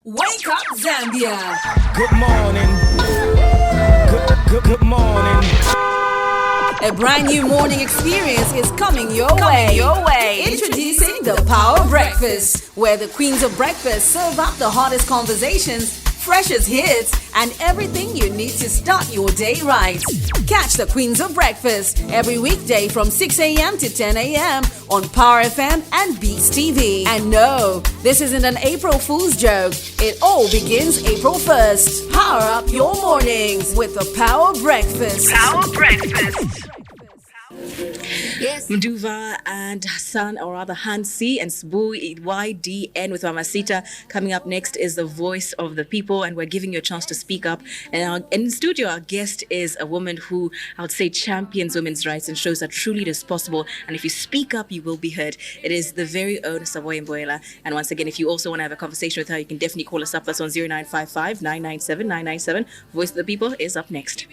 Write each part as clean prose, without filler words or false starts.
Wake up, Zambia. Good morning. Good morning. A brand new morning experience is coming your way. Introducing the Power Breakfast, where the queens of breakfast serve up the hottest conversations, freshest hits, and everything you need to start your day right. Catch the Queens of Breakfast every weekday from 6 a.m. to 10 a.m. on Power FM and Dstv. And no, this isn't an April Fool's joke. It all begins April 1st. Power up your mornings with the Power Breakfast. Power Breakfast. Yes, Mduva and Hassan, or rather Hansi and Saboi, YDN with Mamasita. Coming up next is the voice of the people, and we're giving you a chance to speak up. And in the studio, our guest is a woman who I would say champions women's rights and shows that truly it is possible. And if you speak up, you will be heard. It is the very own Saboi Mboela. And once again, if you also want to have a conversation with her, you can definitely call us up. That's on 0955 997 997. Voice of the people is up next.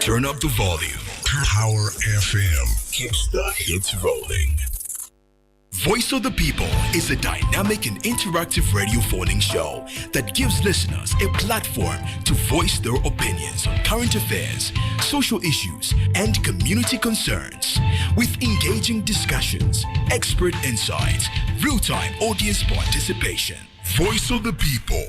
Turn up the volume. Power FM keeps the hits rolling. Voice of the People is a dynamic and interactive radio phoning show that gives listeners a platform to voice their opinions on current affairs, social issues, and community concerns. With engaging discussions, expert insights, real-time audience participation. Voice of the People.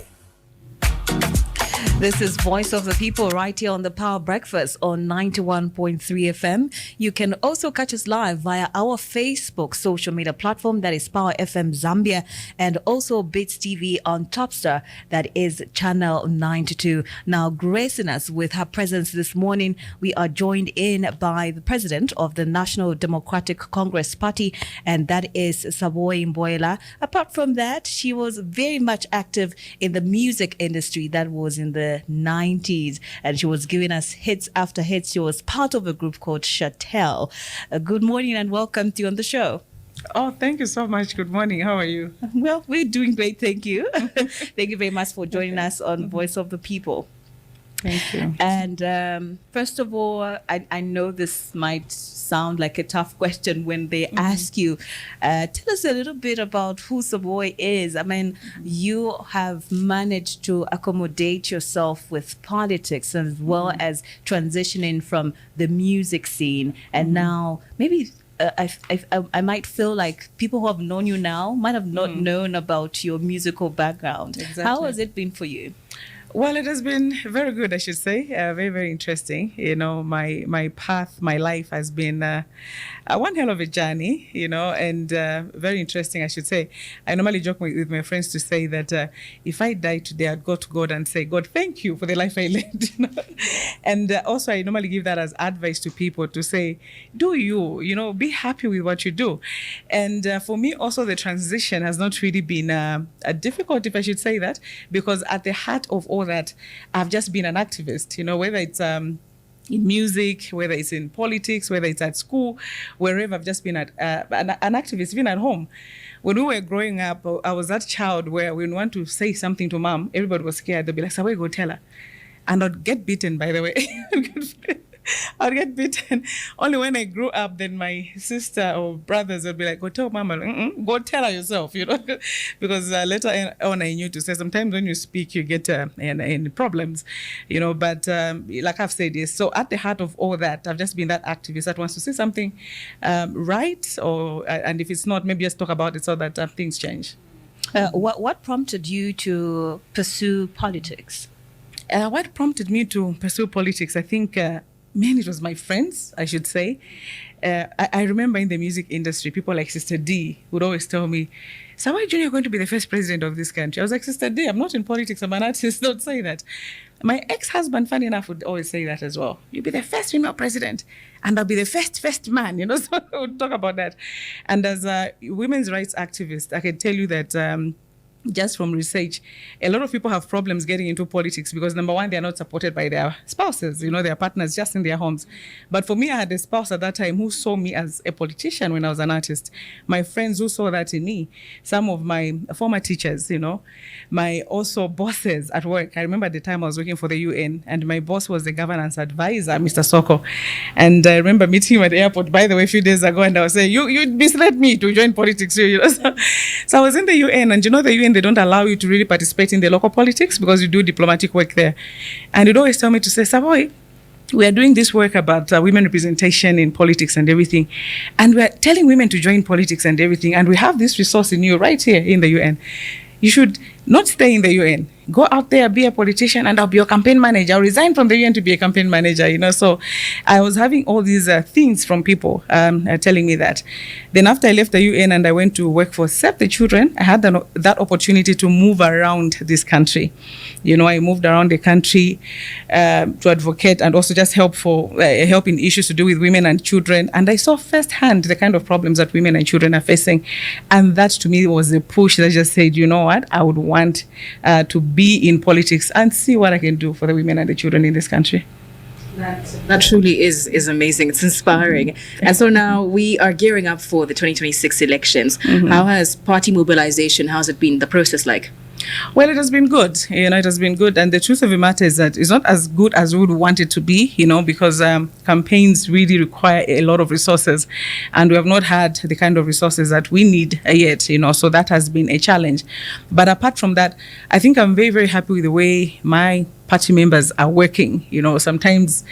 This is Voice of the People right here on the Power Breakfast on 91.3 FM. You can also catch us live via our Facebook social media platform, that is Power FM Zambia, and also Dstv on Topstar, that is channel 92. Now, gracing us with her presence this morning, we are joined in by the president of the National Democratic Congress Party, and that is Saboi Mboela. Apart from that, she was very much active in the music industry. That was in the 90s, and she was giving us hits after hits. She was part of a group called Chattel. Good morning and welcome to you on the show. Oh, thank you so much. Good morning. How are you? Well, we're doing great. Thank you. Thank you very much for joining us on Voice of the People. Thank you. And first of all, I know this might sound like a tough question when they ask you. Tell us a little bit about who Saboi is. I mean, you have managed to accommodate yourself with politics as well as transitioning from the music scene. And now maybe I might feel like people who have known you now might have not known about your musical background. Exactly. How has it been for you? Well, it has been very good, I should say. Very, very interesting. You know, my path, my life has been one hell of a journey, you know, and very interesting, I should say. I normally joke with my friends to say that if I die today, I'd go to God and say, God, thank you for the life I led. You know? And also, I normally give that as advice to people to say, do you know, be happy with what you do. And for me, also, the transition has not really been a difficult, if I should say that, because at the heart of all that, I've just been an activist, you know, whether it's in music, whether it's in politics, whether it's at school, wherever. I've just been an activist, even at home. When we were growing up, I was that child where when we want to say something to mom, everybody was scared. They'd be like, Saboi, go tell her. And I'd get beaten, by the way. I'd get beaten. Only when I grew up, then my sister or brothers would be like, go tell mama, go tell her yourself, you know, because later on I knew to say sometimes when you speak, you get in problems, you know, but like I've said, yes. So at the heart of all that, I've just been that activist that wants to say something right, or and if it's not, maybe just talk about it so that things change. What prompted you to pursue politics? What prompted me to pursue politics, I think, mainly it was my friends, I should say. I remember in the music industry, people like Sister D would always tell me, Saboi Jr., you're going to be the first president of this country. I was like, Sister D, I'm not in politics, I'm an artist, don't say that. My ex-husband, funny enough, would always say that as well. You'll be the first female president, and I'll be the first man, you know, so I would talk about that. And as a women's rights activist, I can tell you that just from research, a lot of people have problems getting into politics because, number one, they're not supported by their spouses, you know, their partners just in their homes. But for me, I had a spouse at that time who saw me as a politician when I was an artist. My friends who saw that in me, some of my former teachers, you know, my also bosses at work. I remember at the time I was working for the UN, and my boss was the governance advisor, Mr. Soko. And I remember meeting him at the airport, by the way, a few days ago, and I was saying, you misled me to join politics. You know? So I was in the UN, and you know, the UN UN, they don't allow you to really participate in the local politics because you do diplomatic work there. And you'd always tell me to say, Saboi, we are doing this work about women representation in politics and everything. And we're telling women to join politics and everything. And we have this resource in you right here in the UN. You should not stay in the UN. Go out there, be a politician, and I'll be your campaign manager. I'll resign from the UN to be a campaign manager, So I was having all these things from people telling me that. Then after I left the UN and I went to work for Save the Children, I had that opportunity to move around this country. I moved around the country to advocate and also just help in issues to do with women and children. And I saw firsthand the kind of problems that women and children are facing. And that to me was the push that just said, you know what, I would want to be in politics and see what I can do for the women and the children in this country. That truly is amazing. It's inspiring. And so now we are gearing up for the 2026 elections. How has party mobilization, how's it been, the process like? Well, it has been good. It has been good. And the truth of the matter is that it's not as good as we would want it to be, because campaigns really require a lot of resources. And we have not had the kind of resources that we need yet, so that has been a challenge. But apart from that, I think I'm very, very happy with the way my party members are working. Sometimes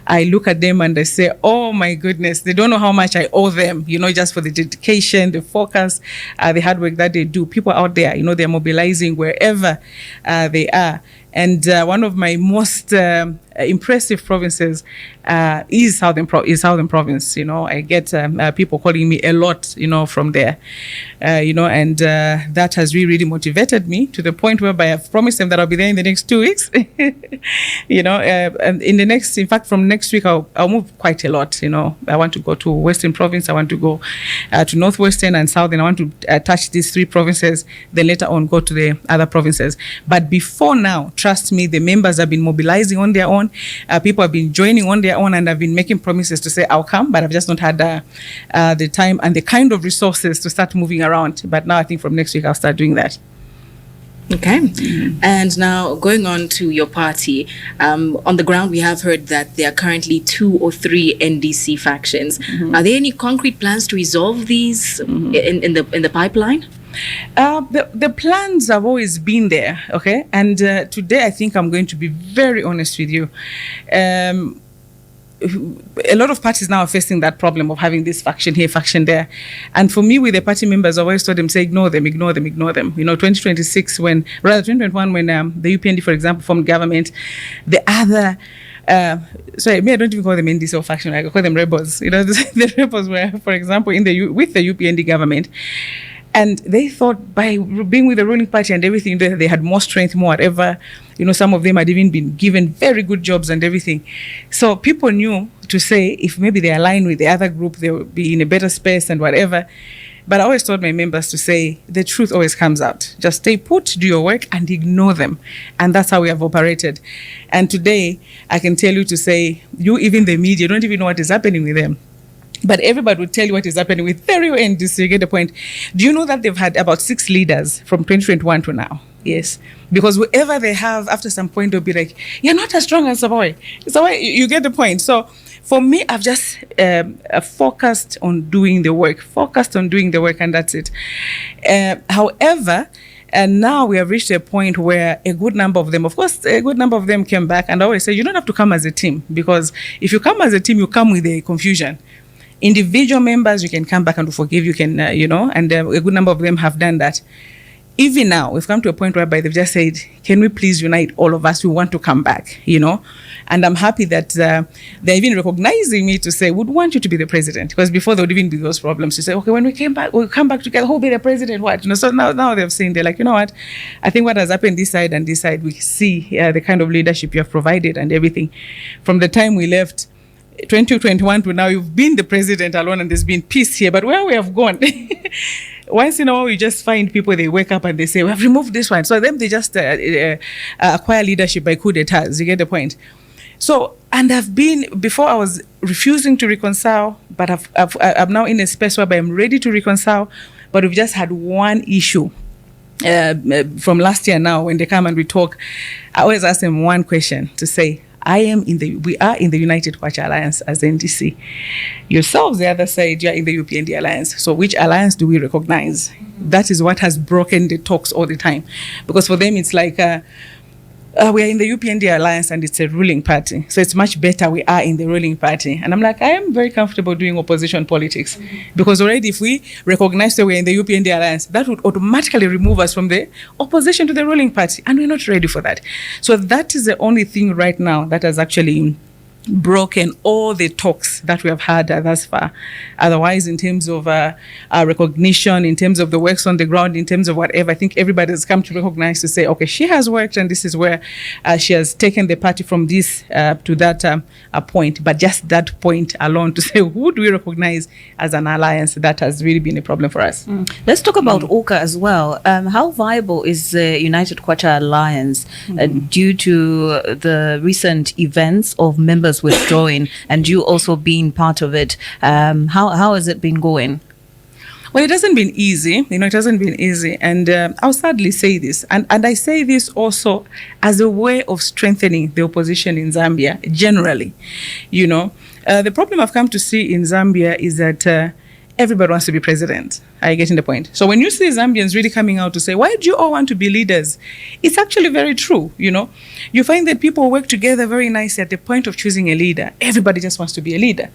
I look at them and I say, oh my goodness, they don't know how much I owe them, just for the dedication, the focus, the hard work that they do. People out there, they're mobilizing wherever they are. And one of my most impressive provinces is Southern Province. I get people calling me a lot, from there, and that has really, really motivated me to the point whereby I've promised them that I'll be there in the next 2 weeks. And in fact, from next week, I'll move quite a lot. I want to go to Western Province. I want to go to Northwestern and Southern. I want to touch these 3 provinces, then later on go to the other provinces. But before now, trust me, the members have been mobilizing on their own. People have been joining on their own, and I've been making promises to say I'll come, but I've just not had the time and the kind of resources to start moving around. But now I think from next week I'll start doing that. Okay. And now going on to your party, on the ground we have heard that there are currently 2 or 3 NDC factions. Are there any concrete plans to resolve these in the pipeline? The plans have always been there, okay? And today I think I'm going to be very honest with you. A lot of parties now are facing that problem of having this faction here, faction there. And for me, with the party members, I always told them, say, ignore them. 2021, when the UPND, for example, formed government, the other... I don't even call them NDC or faction. I call them rebels. The rebels were, for example, with the UPND government. And they thought by being with the ruling party and everything, they had more strength, more whatever. Some of them had even been given very good jobs and everything. So people knew to say if maybe they align with the other group, they will be in a better space and whatever. But I always told my members to say the truth always comes out. Just stay put, do your work, and ignore them. And that's how we have operated. And today, I can tell you to say, even the media, don't even know what is happening with them. But everybody will tell you what is happening with the real NDC. You get the point. Do you know that they've had about 6 leaders from 2021 to now? Yes. Because whoever they have, after some point, they'll be like, you're not as strong as Saboi. Saboi, you get the point. So for me, I've just focused on doing the work, and that's it. However, and now we have reached a point where a good number of them came back. And I always say, you don't have to come as a team, because if you come as a team, you come with a confusion. Individual members, you can come back and forgive, you can, and a good number of them have done that. Even now, we've come to a point whereby they've just said, can we please unite all of us? We want to come back, And I'm happy that they're even recognizing me to say, would want you to be the president. Because before there would even be those problems to say, okay, when we came back, we'll come back together, who'll be the president, what? So now they've seen, they're like, you know what? I think what has happened this side and this side, we see the kind of leadership you have provided and everything. From the time we left 2021 to now, you've been the president alone and there's been peace here. But where we have gone, once in a while, you just find people, they wake up and they say, we have removed this one. So them, they just acquire leadership by coup d'etats. You get the point? So, and before I was refusing to reconcile, but I'm now in a space whereby I'm ready to reconcile. But we've just had one issue from last year now, when they come and we talk, I always ask them one question to say, we are in the United Kwacha Alliance as NDC. Yourselves, the other side, you're in the UPND Alliance. So which alliance do we recognize? That is what has broken the talks all the time. Because for them, it's like, we are in the UPND Alliance and it's a ruling party. So it's much better we are in the ruling party. And I'm like, I am very comfortable doing opposition politics. Because already if we recognize that we're in the UPND Alliance, that would automatically remove us from the opposition to the ruling party. And we're not ready for that. So that is the only thing right now that has actually broken all the talks that we have had thus far. Otherwise, in terms of our recognition, in terms of the works on the ground, in terms of whatever, I think everybody has come to recognize to say, okay, she has worked and this is where she has taken the party from this to that point. But just that point alone to say, who do we recognize as an alliance, that has really been a problem for us. Let's talk about OKA as well. How viable is the United Kwacha Alliance due to the recent events of members withdrawing and you also being part of it? How has it been going? Well, it hasn't been easy. It hasn't been easy. And I'll sadly say this. And I say this also as a way of strengthening the opposition in Zambia generally. The problem I've come to see in Zambia is that everybody wants to be president. Are you getting the point? So when you see Zambians really coming out to say, why do you all want to be leaders? It's actually very true, You find that people work together very nicely at the point of choosing a leader. Everybody just wants to be a leader.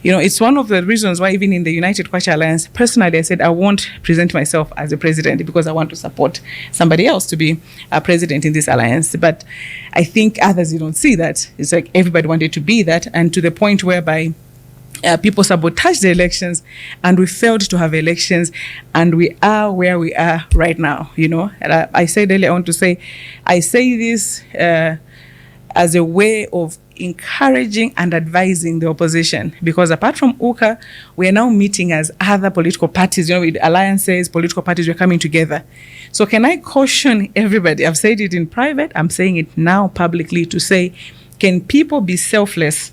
It's one of the reasons why even in the United Kwacha Alliance, personally, I said I won't present myself as a president because I want to support somebody else to be a president in this alliance. But I think others, you don't see that. It's like everybody wanted to be that, and to the point whereby people sabotaged the elections and we failed to have elections, and we are where we are right now, And I said earlier on to say, I say this as a way of encouraging and advising the opposition, because apart from UKA, we are now meeting as other political parties, with alliances, political parties, we're coming together. So can I caution everybody? I've said it in private, I'm saying it now publicly to say, can people be selfless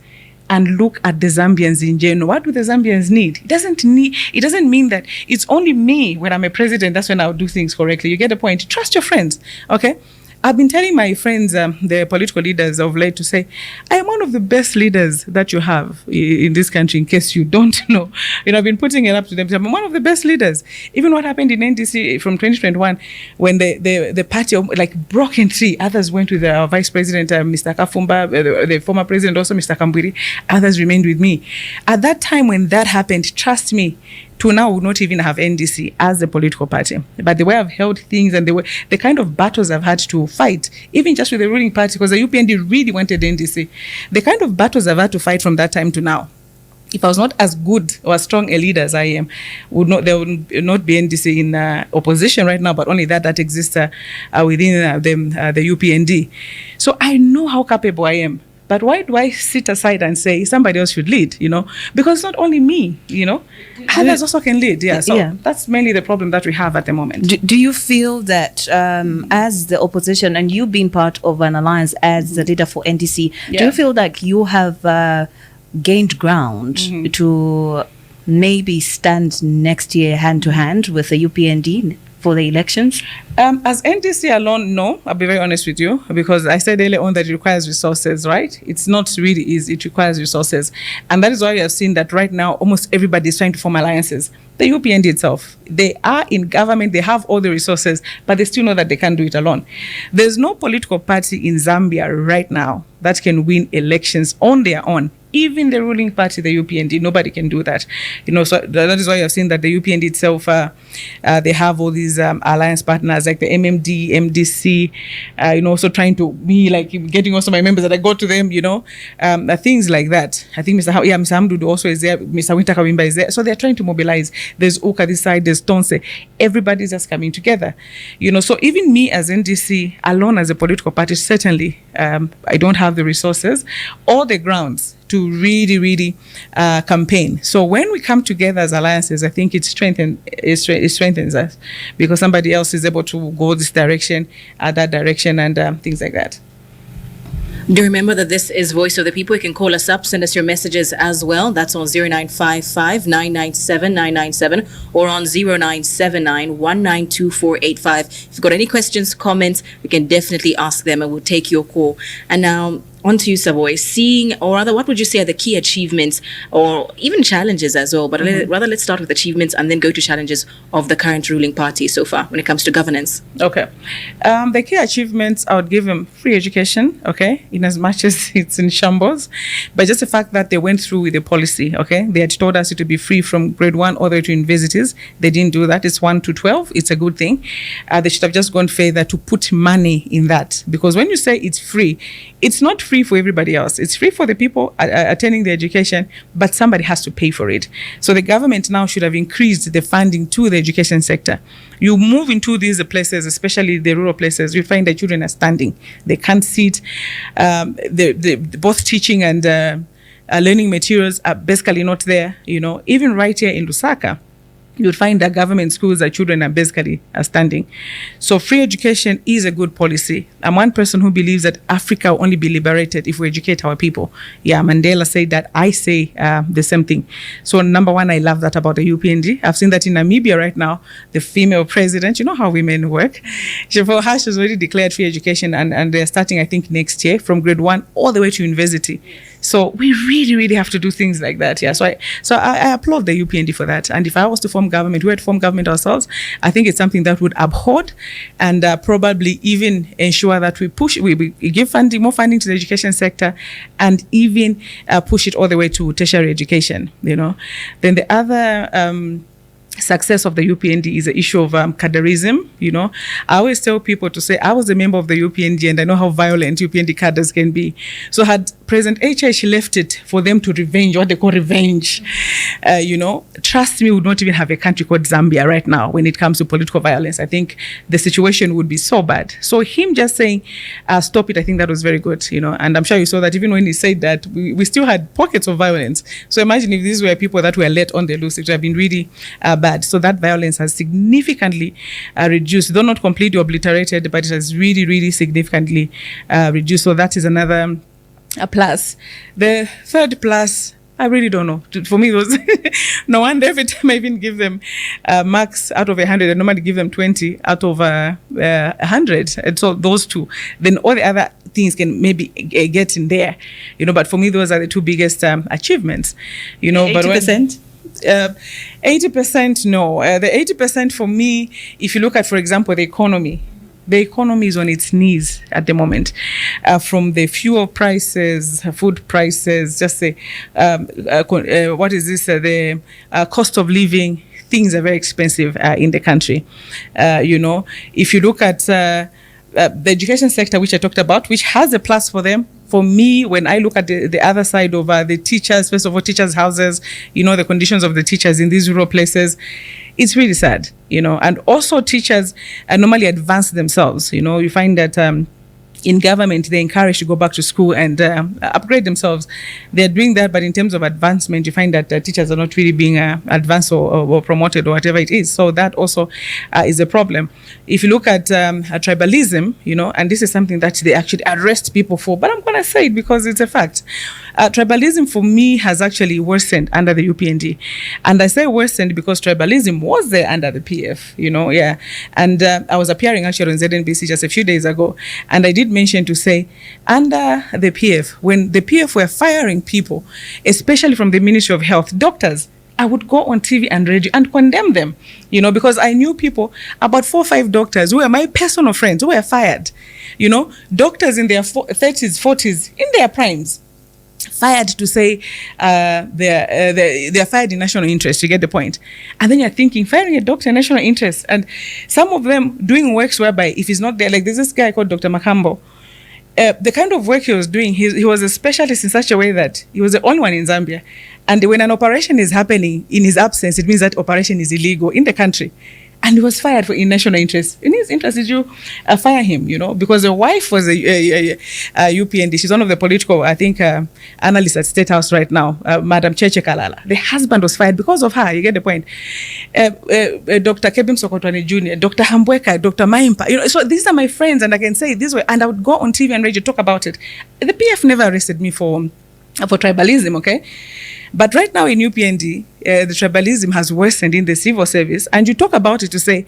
and look at the Zambians in general? What do the Zambians need? It doesn't mean that it's only me when I'm a president, that's when I'll do things correctly. You get the point? Trust your friends, okay? I've been telling my friends, the political leaders of late, to say, I am one of the best leaders that you have in this country, in case you don't know. I've been putting it up to them. I'm one of the best leaders. Even what happened in NDC from 2021, when the party broke in three, others went with our vice president, Mr. Kafumba, the former president, also Mr. Kambwiri, others remained with me. At that time when that happened, trust me, to now would not even have NDC as a political party. But the way I've held things and the kind of battles I've had to fight, even just with the ruling party, because the UPND really wanted NDC, the kind of battles I've had to fight from that time to now, if I was not as good or as strong a leader as I am, there would not be NDC in opposition right now, but only that exists within the UPND. So I know how capable I am. But why do I sit aside and say somebody else should lead, Because it's not only me, Others also can lead, So that's mainly the problem that we have at the moment. Do you feel that as the opposition, and you being part of an alliance as the leader for NDC, do you feel like you have gained ground to maybe stand next year hand to hand with the UPND for the elections? As NDC alone, no. I'll be very honest with you, because I said earlier on that it requires resources, right? It's not really easy. It requires resources. And that is why you have seen that right now, almost everybody is trying to form alliances. The UPND itself, they are in government, they have all the resources, but they still know that they can't do it alone. There's no political party in Zambia right now that can win elections on their own. Even the ruling party, the UPND, nobody can do that. So that is why you have seen that the UPND itself, they have all these alliance partners like the MMD, MDC, also trying to be getting also my members that I go to them, things like that. I think Mr. Hamdudu also is there, Mr. Winter Kawimba is there. So they're trying to mobilize. There's UKA this side, there's Tonse. Everybody's just coming together. So even me as NDC, alone as a political party, certainly I don't have the resources or the grounds to really campaign. So when we come together as alliances, I think it strengthens us, because somebody else is able to go this direction, that direction, and things like that. Do remember that this is Voice of the People. You can call us up, send us your messages as well. That's on 0955 997 997 or on 0979 192485. If you've got any questions, comments, we can definitely ask them and we'll take your call. And now, On to you, Saboi. Seeing, or rather, what would you say are the key achievements or even challenges as well? But rather, let's start with achievements and then go to challenges of the current ruling party so far when it comes to governance. Okay. The key achievements, I would give them free education, okay, in as much as it's in shambles. But just the fact that they went through with the policy, okay, they had told us it would be free from grade 1 all the way to universities. They didn't do that. It's 1 to 12. It's a good thing. They should have just gone further to put money in that. Because when you say it's free, it's not free for everybody else. It's free for the people attending the education, but somebody has to pay for it. So the government now should have increased the funding to the education sector. You move into these places, especially the rural places, you find that children are standing. They can't sit. Both teaching and learning materials are basically not there. You know, even right here in Lusaka, you'll find that government schools that children are basically standing. So free education is a good policy. I'm one person who believes that Africa will only be liberated if we educate our people. Yeah, Mandela said that. I say the same thing. So number one, I love that about the UPND. I've seen that in Namibia right now, the female president, you know how women work. For her, she's already declared free education and they're starting, I think, next year from grade 1 all the way to university. So we really, really have to do things like that. Yeah. So I applaud the UPND for that. And if I was to form government, we had formed government ourselves, I think it's something that would uphold and probably even ensure that we give funding, more funding to the education sector, and even push it all the way to tertiary education. You know, then the other success of the UPND is the issue of cadreism. You know, I always tell people to say, I was a member of the UPND and I know how violent UPND cadres can be. So had President HH left it for them to revenge, what they call revenge, you know, trust me, we would not even have a country called Zambia right now when it comes to political violence. I think the situation would be so bad. So him just saying, stop it, I think that was very good, you know, and I'm sure you saw that even when he said that, we still had pockets of violence. So imagine if these were people that were let on the loose, it would have been really bad. So that violence has significantly reduced, though not completely obliterated, but it has really, really significantly reduced. So that is another plus. The third plus, I really don't know. For me, it was no wonder every time I even give them marks out of 100, I normally give them 20 out of 100. And so those two, then all the other things can maybe get in there, you know. But for me, those are the two biggest achievements, you know. 80%? 80%, no. The 80% for me, if you look at, for example, the economy is on its knees at the moment. From the fuel prices, food prices, just say, what is this? The cost of living, things are very expensive in the country. You know, if you look at the education sector, which I talked about, which has a plus for them. For me, when I look at the other side of the teachers, first of all, teachers' houses, you know, the conditions of the teachers in these rural places, it's really sad, you know. And also teachers normally advance themselves. You know, you find that in government, they're encouraged to go back to school and upgrade themselves. They're doing that, but in terms of advancement, you find that teachers are not really being advanced or promoted or whatever it is. So that also is a problem. If you look at tribalism, you know, and this is something that they actually arrest people for, but I'm going to say it because it's a fact. Tribalism for me has actually worsened under the UPND. And I say worsened because tribalism was there under the PF, you know, yeah. And I was appearing actually on ZNBC just a few days ago, and I did mention to say, under the PF, when the PF were firing people, especially from the Ministry of Health, doctors, I would go on TV and radio and condemn them, you know, because I knew people, about 4 or 5 doctors who were my personal friends who were fired, you know, doctors in their 30s, 40s, in their primes, fired to say they're fired in national interest. You get the point? And then you're thinking, firing a doctor in national interest, and some of them doing works whereby if he's not there, like there's this guy called Dr. Makambo, the kind of work he was doing, he was a specialist in such a way that he was the only one in Zambia. And when an operation is happening in his absence, it means that operation is illegal in the country. And he was fired for in national interest. In his interest, did you fire him, you know? Because the wife was a UPND. She's one of the political, I think, analysts at State House right now, Madam Cheche Kalala. The husband was fired because of her. You get the point. Dr. Kebim Sokotwane Jr., Dr. Hambweka, Dr. Maimpa. You know, so these are my friends, and I can say it this way. And I would go on TV and radio talk about it. The PF never arrested me for for tribalism, okay? But right now in UPND, the tribalism has worsened in the civil service, and you talk about it to say,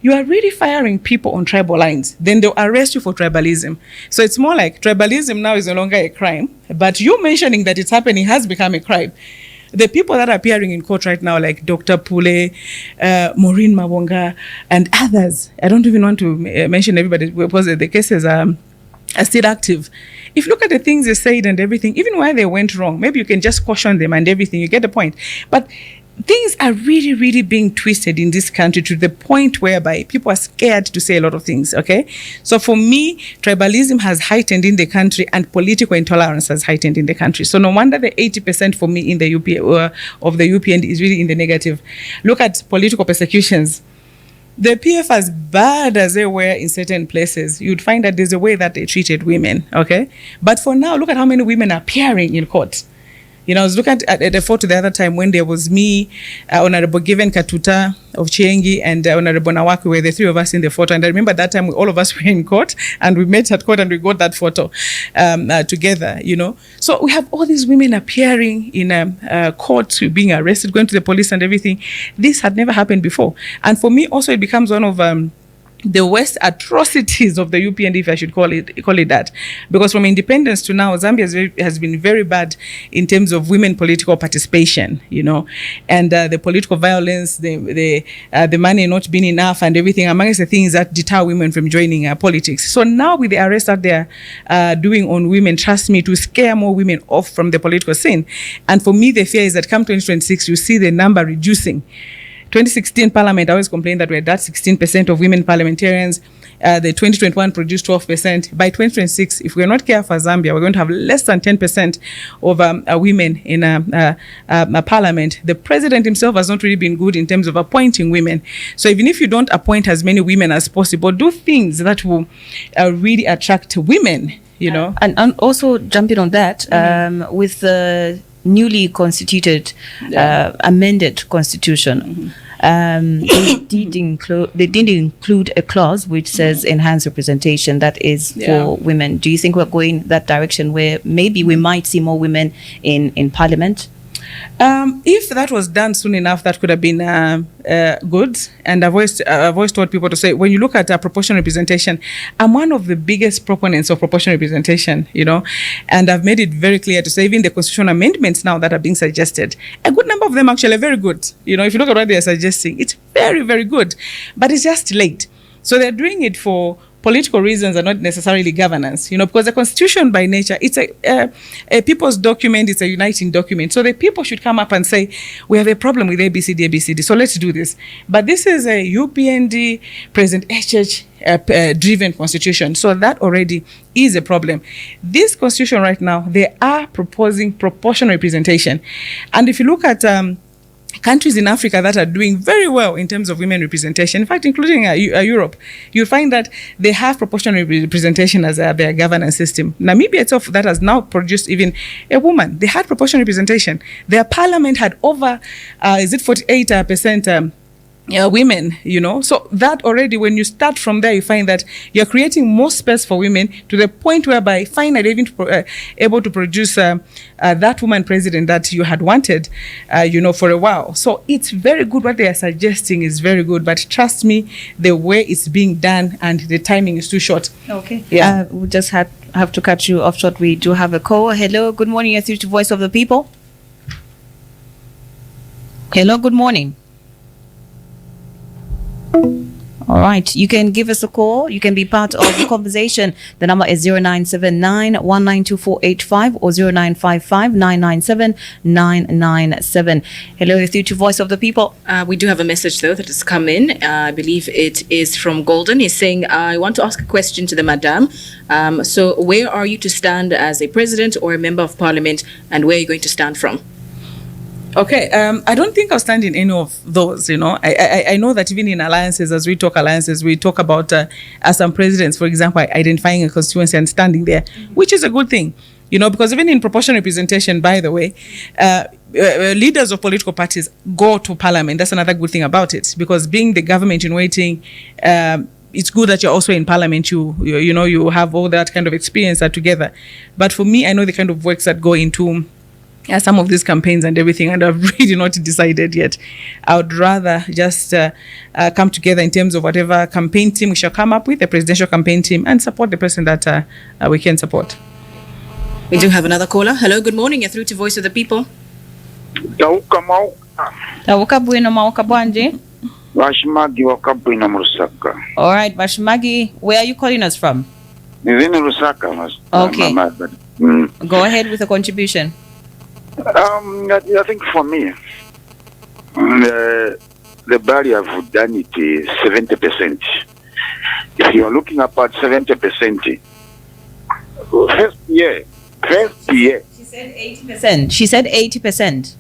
you are really firing people on tribal lines, then they'll arrest you for tribalism. So it's more like tribalism now is no longer a crime, but you mentioning that it's happening has become a crime. The people that are appearing in court right now, like Dr. Pule, Maureen Mawonga, and others, I don't even want to mention everybody because the cases are still active. If you look at the things they said and everything, even why they went wrong, maybe you can just caution them and everything, you get the point. But things are really, really being twisted in this country to the point whereby people are scared to say a lot of things, okay? So for me, tribalism has heightened in the country and political intolerance has heightened in the country. So no wonder the 80% for me in the of the UPND is really in the negative. Look at political persecutions. The PF, as bad as they were in certain places, you'd find that there's a way that they treated women, okay? But for now, look at how many women are appearing in court. You know, I was looking at the photo the other time when there was me, Honorable Given Katuta of Chiengi, and Honorable Nawaki, were the three of us in the photo. And I remember that time all of us were in court, and we met at court and we got that photo together, you know. So we have all these women appearing in court, being arrested, going to the police and everything. This had never happened before. And for me also, it becomes one of the worst atrocities of the UPND, if I should call it that, because from independence to now, Zambia has been very bad in terms of women political participation, you know, and the political violence, the money not being enough, and everything amongst the things that deter women from joining politics. So now with the arrest that they're doing on women, trust me, to scare more women off from the political scene. And for me, the fear is that come 2026, you see the number reducing. 2016 Parliament, I always complained that we had that 16% of women parliamentarians. The 2021 produced 12%. By 2026, if we're not careful as Zambia, we're going to have less than 10% of women in a parliament. The president himself has not really been good in terms of appointing women. So even if you don't appoint as many women as possible, do things that will really attract women, you know. And also jumping on that, with the newly constituted, amended constitution, they didn't include a clause which says enhanced representation that is for women. Do you think we're going that direction where maybe we might see more women in parliament? If that was done soon enough, that could have been good. And I've always told people to say, when you look at proportional representation, I'm one of the biggest proponents of proportional representation, you know, and I've made it very clear to say even the constitutional amendments now that are being suggested, a good number of them actually are very good. You know, if you look at what they're suggesting, it's very, very good, but it's just late. So they're doing it for political reasons and not necessarily governance, you know, because the constitution by nature, it's a people's document, it's a uniting document. So the people should come up and say, we have a problem with ABCD, so let's do this. But this is a UPND, President HH driven constitution. So that already is a problem. This constitution right now, they are proposing proportional representation. And if you look at countries in Africa that are doing very well in terms of women representation, in fact, including Europe, you'll find that they have proportional representation as their governance system. Namibia itself, that has now produced even a woman. They had proportional representation. Their parliament had over, 48% women, you know. So that already, when you start from there, you find that you're creating more space for women to the point whereby finally even able to produce that woman president that you had wanted, you know, for a while. So it's very good. What they are suggesting is very good, but trust me, the way it's being done and the timing is too short. Okay. Yeah. We just have to cut you off short. We do have a call. Hello, good morning. You're through to Voice of the People. Hello, good morning. All right, you can give us a call. You can be part of the conversation. The number is 0979-192-485 or 0955-997-997. Hello, you're through to Voice of the People. We do have a message, though, that has come in. I believe it is from Golden. He's saying, I want to ask a question to the madam. So where are you to stand as a president or a member of parliament, and where are you going to stand from? Okay, I don't think I'll stand in any of those, you know. I know that even in alliances, as we talk alliances, we talk about as some presidents, for example, identifying a constituency and standing there, which is a good thing, you know, because even in proportional representation, by the way, leaders of political parties go to parliament. That's another good thing about it, because being the government in waiting, it's good that you're also in parliament. You have all that kind of experience together. But for me, I know the kind of works that go into some of these campaigns and everything, and I've really not decided yet. I would rather just come together in terms of whatever campaign team we shall come up with, a presidential campaign team, and support the person that we can support. We do have another caller. Hello, good morning. You're through to Voice of the People. Tawuka bwino mauka bwanje. Bashimagi wakabwina mu Lusaka. All right, Bashimagi, where are you calling us from? Nizini Lusaka. Okay. Go ahead with a contribution. I think for me, the barrier of done it is 70%. If you are looking about 70%, first year. She said 80%. She said 80%.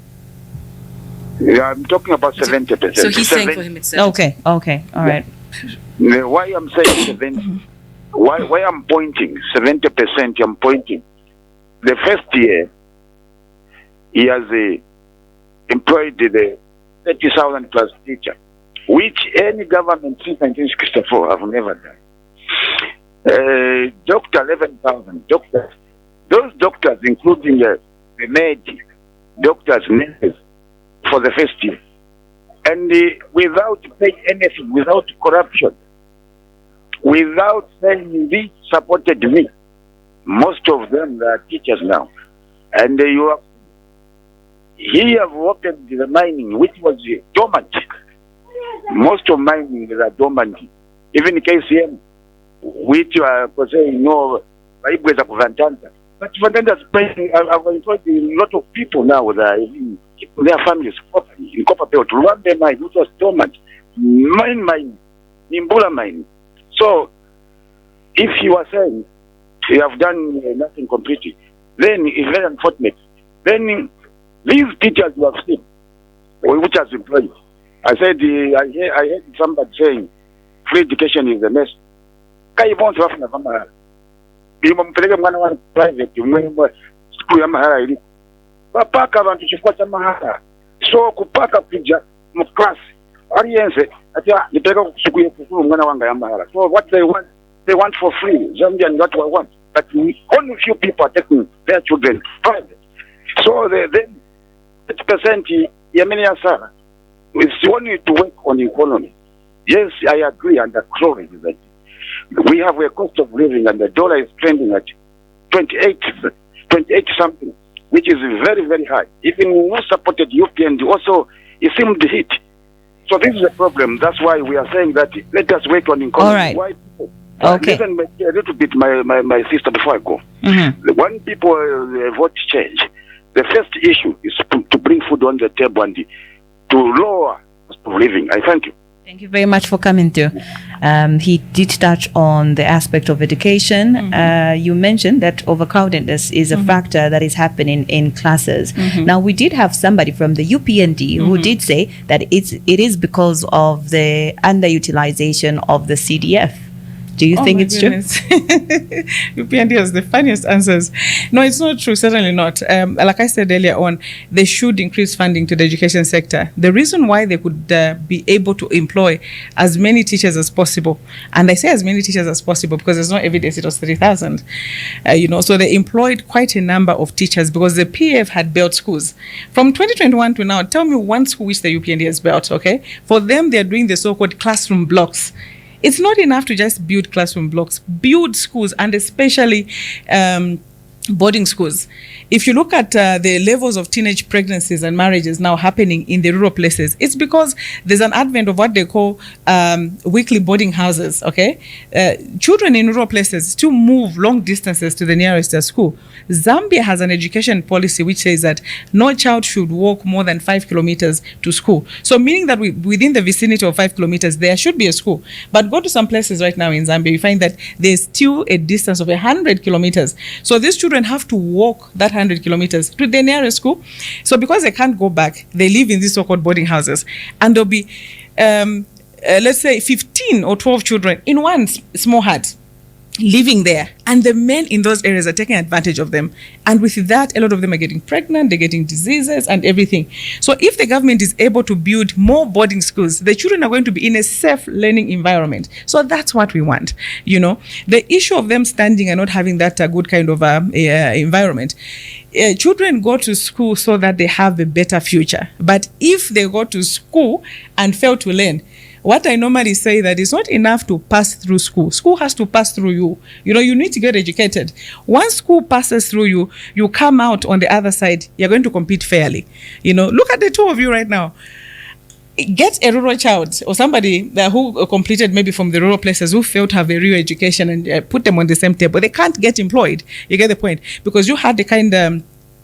Yeah, I'm talking about 70%. So he's saying for him it's 70. Okay, all right. Why I'm saying 70? Why I'm pointing 70%? I'm pointing the first year. He has employed the 30,000 plus teacher, which any government since 1964 have never done. Doctor 11,000 doctors. Those doctors, including the maid, doctors, nurses, for the first year, and without paying anything, without corruption, without saying this supported me. Most of them are teachers now, and he have worked in the mining, which was dormant. Most of mining is dormant. Even KCM, which are saying no, but Vantanta is paying. I've employed a lot of people now with their families properly in copper belt to run their mine, which was dormant, mine, Nimbula mine. So, if you are saying you have done nothing completely, then it's very unfortunate. Then these teachers you have seen, which has employed, I said, I heard somebody saying free education is the mess. You mpeleke mwana wa private school ya mahara ili papaka abantu chifukwa cha mahara, so kupaka kuja mu class aliyense ati nipeleka kusuku ya kufuru mwana wanga ya mahara. So what they want for free. Zambia what we want, but only few people are taking their children private. So then 30% ya many asara is only to work on the economy. Yes, I agree and acknowledge that we have a cost of living and the dollar is trending at 28 something, which is very, very high. Even who supported UPND also, it seemed hit. So this is a problem. That's why we are saying that let us work on economy. All right. Why people? Okay. Listen a little bit, my sister, before I go. Mm-hmm. When people vote change, the first issue is to bring food on the table and to lower cost of living. I thank you. Thank you very much for coming through. He did touch on the aspect of education. Mm-hmm. You mentioned that overcrowdedness is a factor that is happening in classes. Mm-hmm. Now, we did have somebody from the UPND who did say that it is because of the underutilization of the CDF. Do you think it's true? UPND has the funniest answers. No, it's not true. Certainly not. Like I said earlier on, they should increase funding to the education sector. The reason why they could be able to employ as many teachers as possible, and I say as many teachers as possible because there's no evidence it was 30,000. So they employed quite a number of teachers because the PF had built schools. From 2021 to now, tell me one school which the UPND has built, okay? For them, they're doing the so-called classroom blocks. It's not enough to just build classroom blocks. Build schools, and especially boarding schools. If you look at the levels of teenage pregnancies and marriages now happening in the rural places, it's because there's an advent of what they call weekly boarding houses, okay? Children in rural places still move long distances to the nearest school. Zambia has an education policy which says that no child should walk more than 5 kilometers to school. So meaning that within the vicinity of 5 kilometers, there should be a school. But go to some places right now in Zambia, you find that there's still a distance of 100 kilometers. So these children have to walk that 100 kilometers to the nearest school. So because they can't go back, they live in these so-called boarding houses. And there'll be, let's say, 15 or 12 children in one small hut. living there, and the men in those areas are taking advantage of them, and with that a lot of them are getting pregnant, they're getting diseases and everything. So if the government is able to build more boarding schools, the children are going to be in a safe learning environment. So that's what we want. The issue of them standing and not having that good kind of environment, children go to school so that they have a better future, but if they go to school and fail to learn, what I normally say that it's not enough to pass through school. School has to pass through you. You need to get educated. Once school passes through you, you come out on the other side, you're going to compete fairly. Look at the two of you right now. Get a rural child or somebody who completed maybe from the rural places who failed to have a real education and put them on the same table. They can't get employed. You get the point? Because you had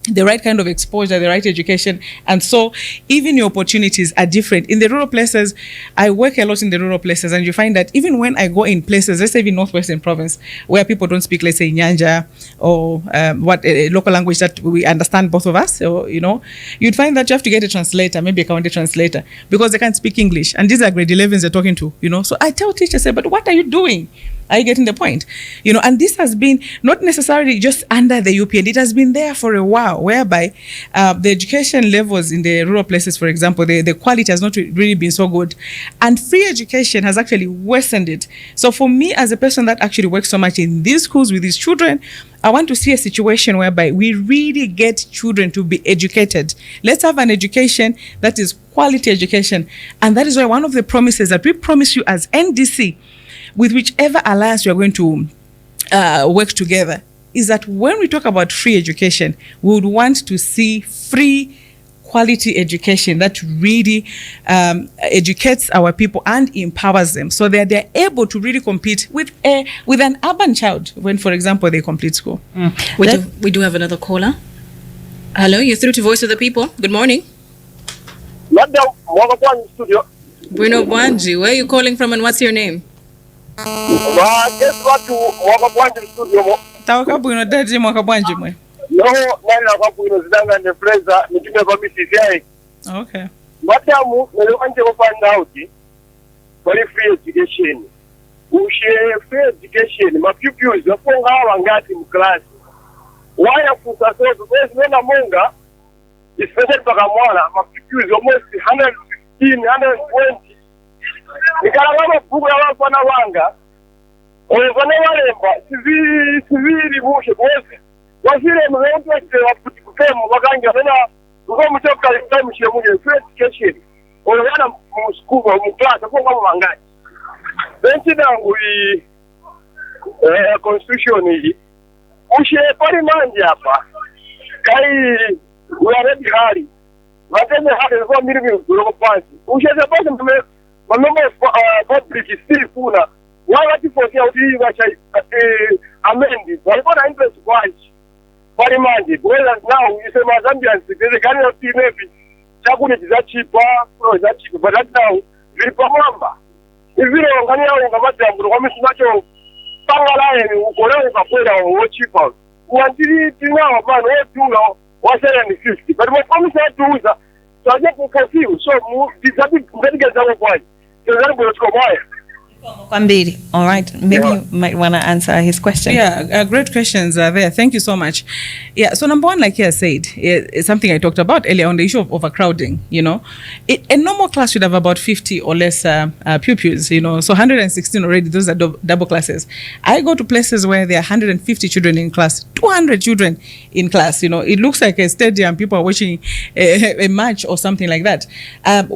the right kind of exposure, the right education. And so even your opportunities are different. In the rural places, I work a lot in the rural places, and you find that even when I go in places, let's say in Northwestern Province, where people don't speak, let's say Nyanja or a local language that we understand, both of us, or, you'd find that you have to get a translator, maybe a county translator, because they can't speak English. And these are grade 11s they're talking to, So I tell teachers, but what are you doing? Are you getting the point? And this has been not necessarily just under the UP, and it has been there for a while, whereby the education levels in the rural places, for example, the quality has not really been so good. And free education has actually worsened it. So for me, as a person that actually works so much in these schools with these children, I want to see a situation whereby we really get children to be educated. Let's have an education that is quality education. And that is why one of the promises that we promise you as NDC, with whichever alliance we are going to work together, is that when we talk about free education, we would want to see free quality education that really educates our people and empowers them, so that they're able to really compete with an urban child when, for example, they complete school. We do have another caller. Hello, you're through to Voice of the People. Good morning. Madam, studio. Bruno Wanji, where are you calling from and what's your name? Guess what? Studio. Tawaka Bruno, daddy Mwakabwanji mwe. No, nani wakapuino zidanga ne fraser nitume kwa BCCI. Okay. Madam, nelo anje ko find out for free education. Free education, my pupils wafunga wangati mu class. Why afusa so because nena monga especially paka mwana my pupils almost 115, 120. Nikalama buku ya wafana wanga. Wafana walemba sivili bushe bosi. Wasile mwenye waputi kufemu wakanga sana kwa mtoka kama shule mwenye free education. Wanaona mskuba mklasa kwa kama wangaji. Benchi dangu constitution hii. Ushe pale manje hapa. Kai uyaredi hali. Watende hali kwa milioni kwa pansi. Ushe zapata mambo public still kuna. Wakati fosia udii wacha amendi. Walikuwa interest kwaji. Pale manje. Whereas now you say Zambians they can not see maybe chakula chizachipa, pro zachipa. But that now vilipa mwamba. Hivyo ngani yao ngamata mburu kwa msinacho pangalaye ukolewa kakwela wochipa. Uantili tinao bana wetuno wasela ni 50. But what promise atuuza twaje kukasiu so disabi ngadiga zawo kwaje. Tazari kwa kwaya. All right, maybe you might want to answer his question. Yeah, great questions are there. Thank you so much. Yeah, so number one, like I said, it's something I talked about earlier on, the issue of overcrowding. A normal class should have about 50 or less pupils. So 116 already. Those are double classes. I go to places where there are 150 children in class, 200 children in class. It looks like a stadium. People are watching a match or something like that.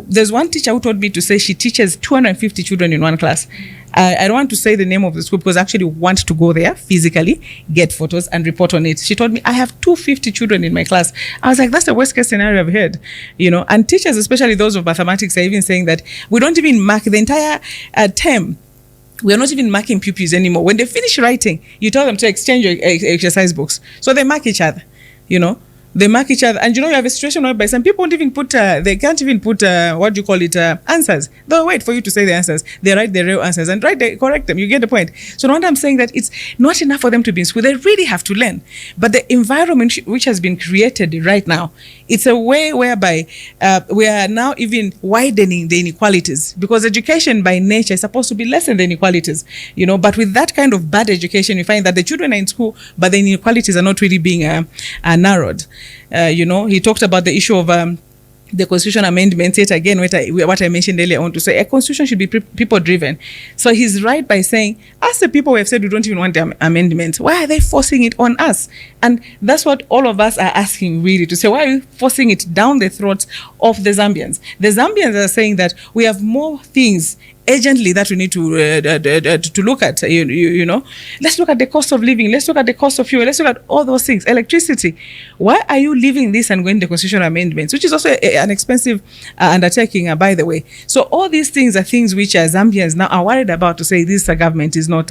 There's one teacher who told me to say she teaches 250 children in one class. I don't want to say the name of the school because I actually want to go there physically, get photos and report on it. She told me, I have 250 children in my class. I was like, that's the worst case scenario I've heard. And teachers, especially those of mathematics, are even saying that we don't even mark the entire term. We are not even marking pupils anymore. When they finish writing, you tell them to exchange your exercise books. So they mark each other, They mark each other. And you have a situation whereby some people won't even put, they can't even put, answers. They'll wait for you to say the answers. They write the real answers and they correct them. You get the point. So what I'm saying that it's not enough for them to be in school. They really have to learn. But the environment which has been created right now, it's a way whereby we are now even widening the inequalities, because education by nature is supposed to be lessen the inequalities, but with that kind of bad education, you find that the children are in school, but the inequalities are not really being narrowed. He talked about the issue of the constitution amendments. Yet again, what I mentioned earlier on, to say a constitution should be people driven. So he's right by saying, as the people have said we don't even want the amendments, why are they forcing it on us? And that's what all of us are asking, really, to say, why are you forcing it down the throats of the Zambians? The Zambians are saying that we have more things urgently that we need to look at. Let's look at the cost of living. Let's look at the cost of fuel. Let's look at all those things. Electricity. Why are you leaving this and going to the constitutional amendments, which is also an expensive undertaking, by the way? So all these things are things which Zambians now are worried about, to say this government is not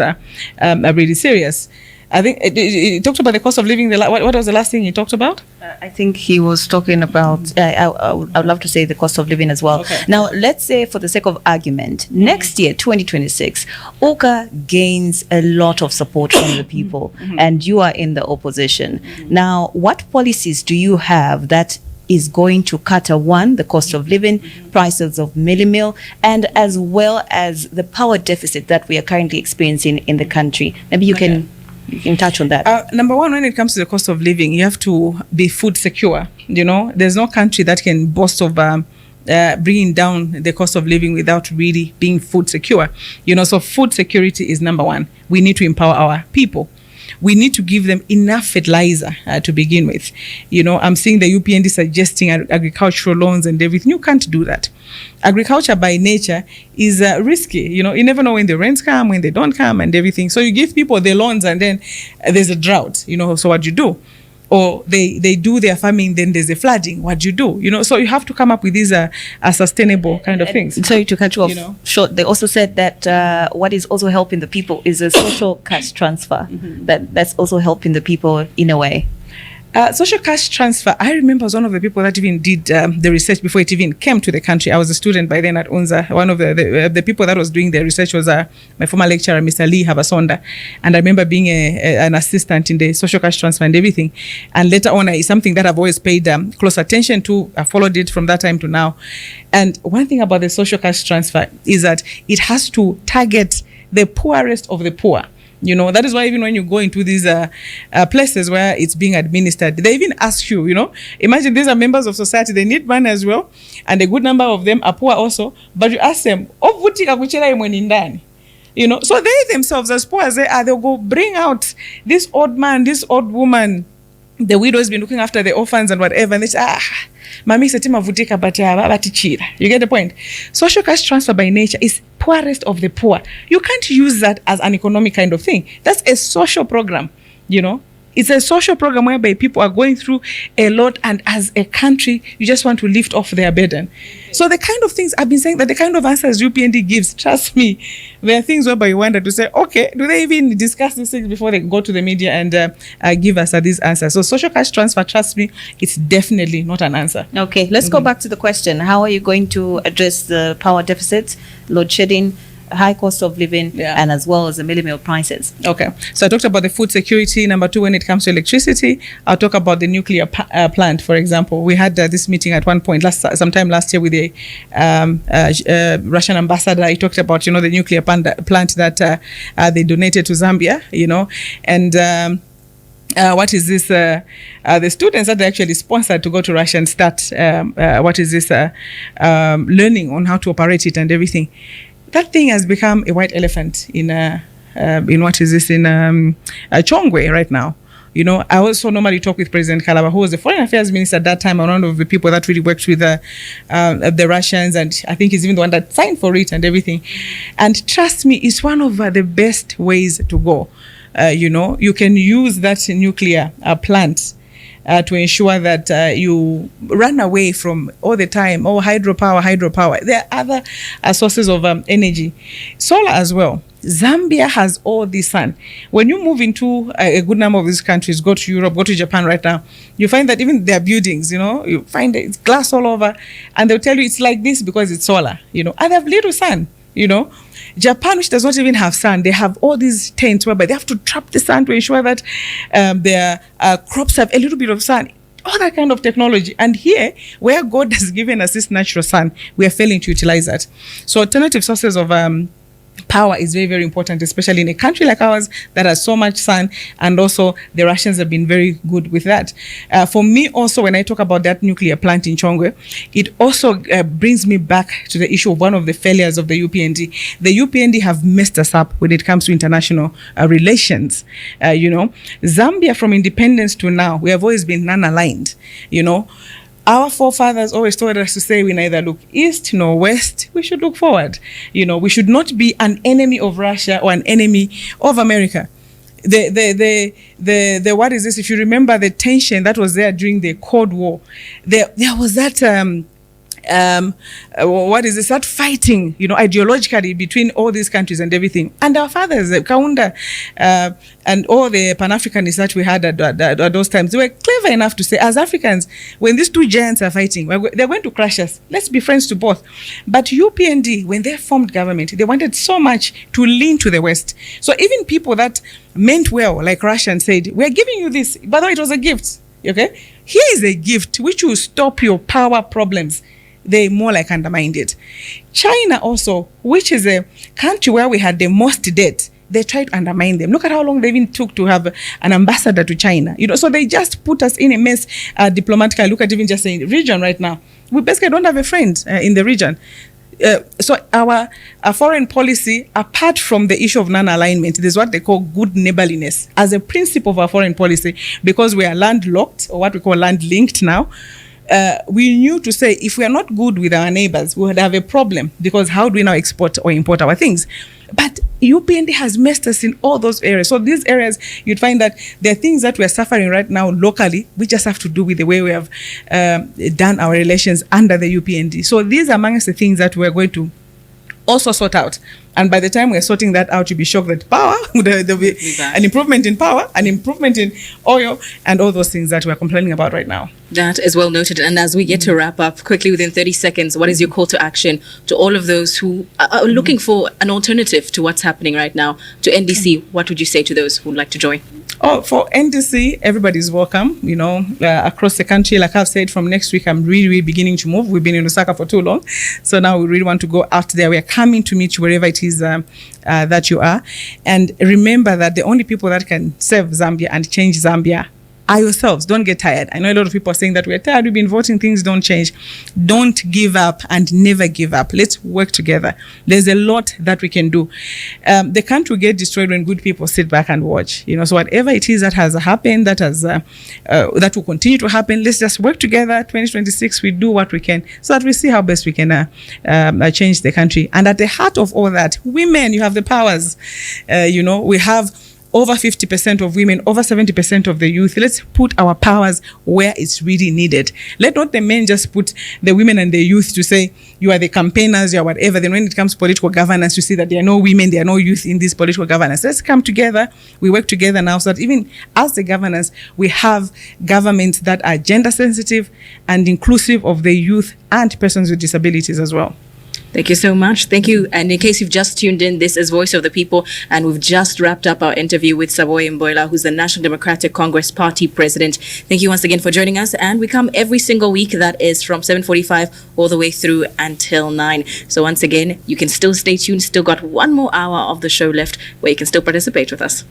really serious. I think he talked about the cost of living. What was the last thing he talked about? I think he was talking about, I would love to say the cost of living as well. Okay. Now, let's say for the sake of argument, next year, 2026, Oka gains a lot of support from the people, and you are in the opposition. Now, what policies do you have that is going to cut the cost of living, prices of meal, and as well as the power deficit that we are currently experiencing in the country? Maybe you can touch on that. Number one, when it comes to the cost of living, you have to be food secure. There's no country that can boast of bringing down the cost of living without really being food secure. So food security is number one. We need to empower our people. We need to give them enough fertilizer to begin with. I'm seeing the UPND suggesting agricultural loans and everything. You can't do that. Agriculture by nature is risky. You never know when the rains come, when they don't come, and everything. So you give people the loans, and then there's a drought. So what you do? Or they do their farming, then there's a flooding. What do you do? So you have to come up with these sustainable kind of things. Sorry to cut you off short. They also said that what is also helping the people is a social cash transfer. That's also helping the people in a way. Social cash transfer, I remember, was one of the people that even did the research before it even came to the country. I was a student by then at UNZA. One of the people that was doing the research was my former lecturer, Mr. Lee Havasonda. And I remember being an assistant in the social cash transfer and everything. And later on, it's something that I've always paid close attention to. I followed it from that time to now. And one thing about the social cash transfer is that it has to target the poorest of the poor. That is why even when you go into these places where it's being administered, they even ask you, imagine these are members of society, they need money as well, and a good number of them are poor also, but you ask them, so they themselves, as poor as they are, they'll go bring out this old man, this old woman, the widow has been looking after the orphans and whatever, and they say, Mami setima vutika batichira. You get the point? Social cash transfer by nature is poorest of the poor. You can't use that as an economic kind of thing. That's a social program, It's a social program whereby people are going through a lot, and as a country, you just want to lift off their burden. So the kind of things I've been saying, that the kind of answers UPND gives, trust me, there are things whereby you wonder to say, okay, do they even discuss these things before they go to the media and give us these answers? So social cash transfer, trust me, it's definitely not an answer. Okay, let's go back to the question. How are you going to address the power deficit, load shedding, high cost of living, and as well as the meal prices? Okay, so I talked about the food security. Number two, when it comes to electricity, I'll talk about the nuclear plant. For example, we had this meeting at one point sometime last year with the Russian ambassador. He talked about the nuclear plant that they donated to Zambia, and what is this? The students that they actually sponsored to go to Russia and start learning on how to operate it and everything. That thing has become a white elephant in Chongwe right now. I also normally talk with President Kalaba, who was the foreign affairs minister at that time, and one of the people that really worked with the Russians, and I think he's even the one that signed for it and everything. And trust me, it's one of the best ways to go. You can use that nuclear plant to ensure that you run away from all the time, hydropower. There are other sources of energy. Solar as well. Zambia has all this sun. When you move into a good number of these countries, go to Europe, go to Japan right now, you find that even their buildings, you find it's glass all over, and they'll tell you it's like this because it's solar, and they have little sun, Japan, which does not even have sun, they have all these tents whereby they have to trap the sun to ensure that their crops have a little bit of sun. All that kind of technology. And here, where God has given us this natural sun, we are failing to utilize that. So alternative sources of power is very, very important, especially in a country like ours that has so much sun, and also the Russians have been very good with that. For me also, when I talk about that nuclear plant in Chongwe, it also brings me back to the issue of one of the failures of the UPND. The UPND have messed us up when it comes to international relations. Zambia, from independence to now, we have always been non-aligned, Our forefathers always told us to say we neither look east nor west. We should look forward. We should not be an enemy of Russia or an enemy of America. The what is this? If you remember the tension that was there during the Cold War, there was that what is this? That fighting, ideologically between all these countries and everything. And our fathers, Kaunda, and all the Pan-Africanists that we had at those times, they were clever enough to say, as Africans, when these two giants are fighting, they're going to crush us. Let's be friends to both. But UPND, when they formed government, they wanted so much to lean to the West. So even people that meant well, like Russia, said, we're giving you this. By the way, it was a gift. Okay? Here is a gift which will stop your power problems. They more like undermined it. China also, which is a country where we had the most debt, they tried to undermine them. Look at how long they even took to have an ambassador to China. So they just put us in a mess diplomatically. Look at even just the region right now. We basically don't have a friend in the region. So our foreign policy, apart from the issue of non-alignment, there's what they call good neighborliness as a principle of our foreign policy, because we are landlocked, or what we call land-linked now. We knew to say, if we are not good with our neighbors, we would have a problem, because how do we now export or import our things? But UPND has messed us in all those areas. So these areas, you'd find that there are things that we are suffering right now locally. We just have to do with the way we have done our relations under the UPND. So these are amongst the things that we're going to also sort out. And by the time we're sorting that out, you'll be shocked that power, there'll be an improvement in power, an improvement in oil, and all those things that we're complaining about right now. That is well noted. And as we get to wrap up quickly within 30 seconds, what is your call to action to all of those who are looking for an alternative to what's happening right now to NDC? What would you say to those who would like to join? Oh, for NDC, everybody's welcome, across the country. Like I've said, from next week, I'm really, really beginning to move. We've been in Osaka for too long. So now we really want to go out there. We are coming to meet you wherever it is that you are. And remember that the only people that can save Zambia and change Zambia are yourselves. Don't get tired. I know a lot of people are saying that we're tired, we've been voting, things don't change. Don't give up and never give up. Let's work together. There's a lot that we can do. The country will get destroyed when good people sit back and watch. So whatever it is that has happened, that will continue to happen, let's just work together. 2026, we do what we can so that we see how best we can change the country. And at the heart of all that, women, you have the powers. We have over 50% of women, over 70% of the youth. Let's put our powers where it's really needed. Let not the men just put the women and the youth to say, you are the campaigners, you are whatever. Then when it comes to political governance, you see that there are no women, there are no youth in this political governance. Let's come together. We work together now so that even as the governors, we have governments that are gender sensitive and inclusive of the youth and persons with disabilities as well. Thank you so much. Thank you. And in case you've just tuned in, this is Voice of the People, and we've just wrapped up our interview with Saboi Mboila, who's the National Democratic Congress Party President. Thank you once again for joining us. And we come every single week. That is from 7:45 all the way through until 9. So once again, you can still stay tuned. Still got one more hour of the show left where you can still participate with us.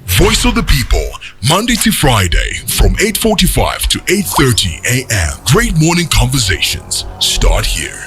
Voice of the People, Monday to Friday from 8:45 to 8:30 a.m. Great morning conversations start here.